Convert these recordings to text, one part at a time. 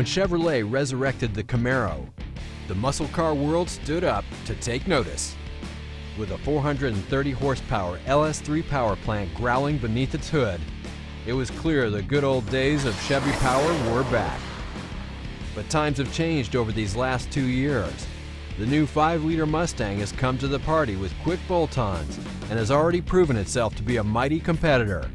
When Chevrolet resurrected the Camaro, the muscle car world stood up to take notice. With a 430 horsepower LS3 power plant growling beneath its hood, it was clear the good old days of Chevy power were back. But times have changed over these last 2 years. The new 5-liter Mustang has come to the party with quick bolt-ons and has already proven itself to be a mighty competitor.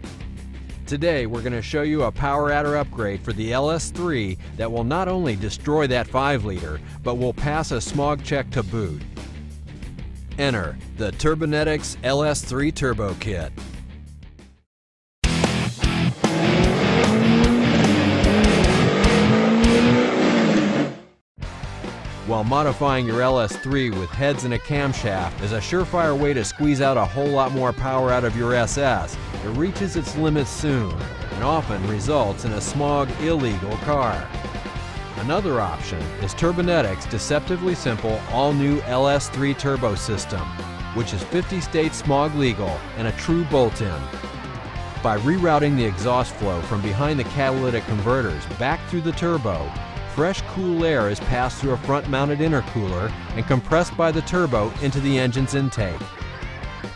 Today we're going to show you a power adder upgrade for the LS3 that will not only destroy that 5-liter, but will pass a smog check to boot. Enter the Turbonetics LS3 Turbo Kit. While modifying your LS3 with heads and a camshaft is a surefire way to squeeze out a whole lot more power out of your SS, it reaches its limits soon and often results in a smog illegal car. Another option is Turbonetics' deceptively simple all-new LS3 turbo system, which is 50 states smog legal and a true bolt-in. By rerouting the exhaust flow from behind the catalytic converters back through the turbo, fresh cool air is passed through a front-mounted intercooler and compressed by the turbo into the engine's intake.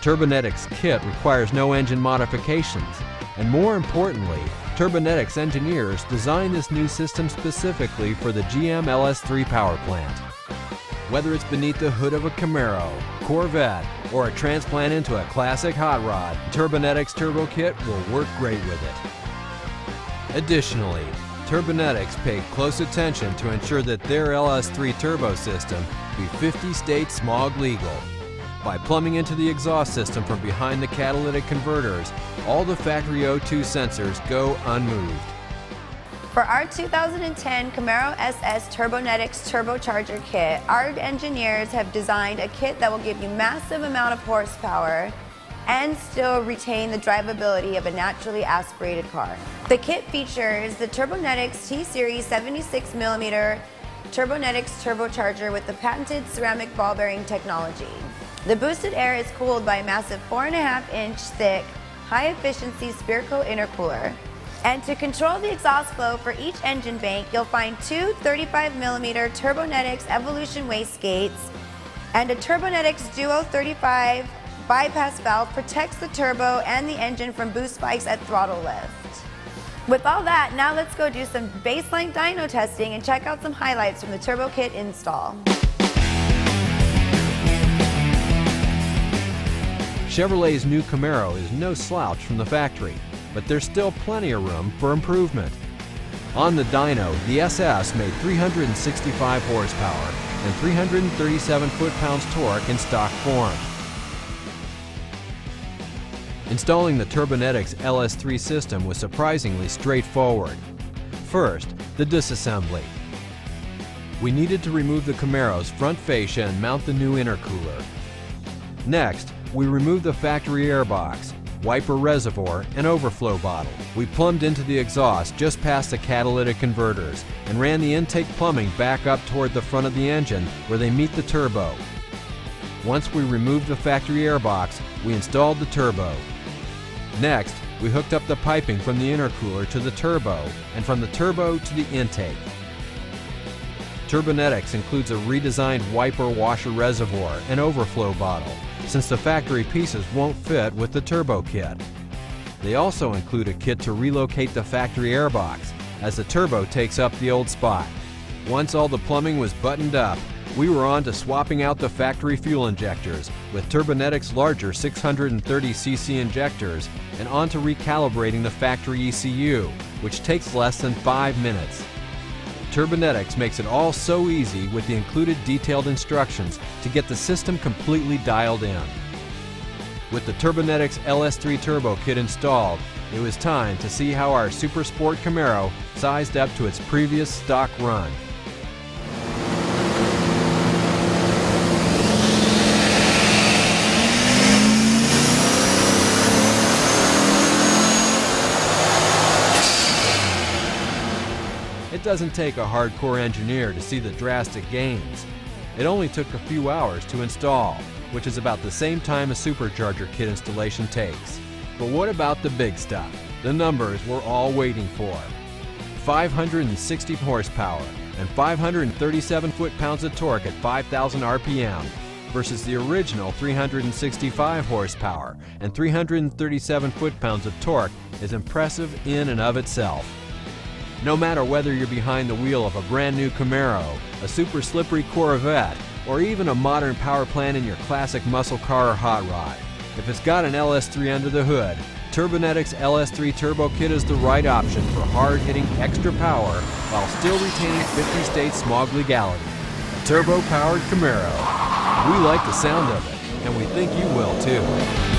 Turbonetics' kit requires no engine modifications, and more importantly, Turbonetics engineers designed this new system specifically for the GM LS3 power plant. Whether it's beneath the hood of a Camaro, Corvette, or a transplant into a classic hot rod, Turbonetics Turbo Kit will work great with it. Additionally, Turbonetics paid close attention to ensure that their LS3 turbo system be 50 states smog legal. By plumbing into the exhaust system from behind the catalytic converters, all the factory O2 sensors go unmoved. For our 2010 Camaro SS Turbonetics Turbocharger Kit, our engineers have designed a kit that will give you massive amount of horsepower and still retain the drivability of a naturally aspirated car. The kit features the Turbonetics T-Series 76mm Turbonetics turbocharger with the patented ceramic ball bearing technology. The boosted air is cooled by a massive 4.5-inch thick, high-efficiency Spirco intercooler. And to control the exhaust flow for each engine bank, you'll find two 35mm Turbonetics Evolution wastegates, and a Turbonetics Duo 35 bypass valve protects the turbo and the engine from boost spikes at throttle lift. With all that, now let's go do some baseline dyno testing and check out some highlights from the turbo kit install. Chevrolet's new Camaro is no slouch from the factory, but there's still plenty of room for improvement. On the dyno, the SS made 365 horsepower and 337 foot-pounds torque in stock form. Installing the Turbonetics LS3 system was surprisingly straightforward. First, the disassembly. We needed to remove the Camaro's front fascia and mount the new intercooler. Next, we removed the factory airbox, wiper reservoir, and overflow bottle. We plumbed into the exhaust just past the catalytic converters and ran the intake plumbing back up toward the front of the engine where they meet the turbo. Once we removed the factory airbox, we installed the turbo. Next, we hooked up the piping from the intercooler to the turbo and from the turbo to the intake. Turbonetics includes a redesigned wiper washer reservoir and overflow bottle, since the factory pieces won't fit with the turbo kit. They also include a kit to relocate the factory airbox, as the turbo takes up the old spot. Once all the plumbing was buttoned up, we were on to swapping out the factory fuel injectors with Turbonetics' larger 630cc injectors and on to recalibrating the factory ECU, which takes less than 5 minutes. Turbonetics makes it all so easy with the included detailed instructions to get the system completely dialed in. With the Turbonetics LS3 Turbo Kit installed, it was time to see how our Super Sport Camaro sized up to its previous stock run. It doesn't take a hardcore engineer to see the drastic gains. It only took a few hours to install, which is about the same time a supercharger kit installation takes. But what about the big stuff? The numbers we're all waiting for. 560 horsepower and 537 foot-pounds of torque at 5,000 RPM versus the original 365 horsepower and 337 foot-pounds of torque is impressive in and of itself. No matter whether you're behind the wheel of a brand new Camaro, a super slippery Corvette, or even a modern power plant in your classic muscle car or hot rod, if it's got an LS3 under the hood, Turbonetics LS3 Turbo Kit is the right option for hard-hitting extra power while still retaining 50-state smog legality. A turbo-powered Camaro. We like the sound of it, and we think you will too.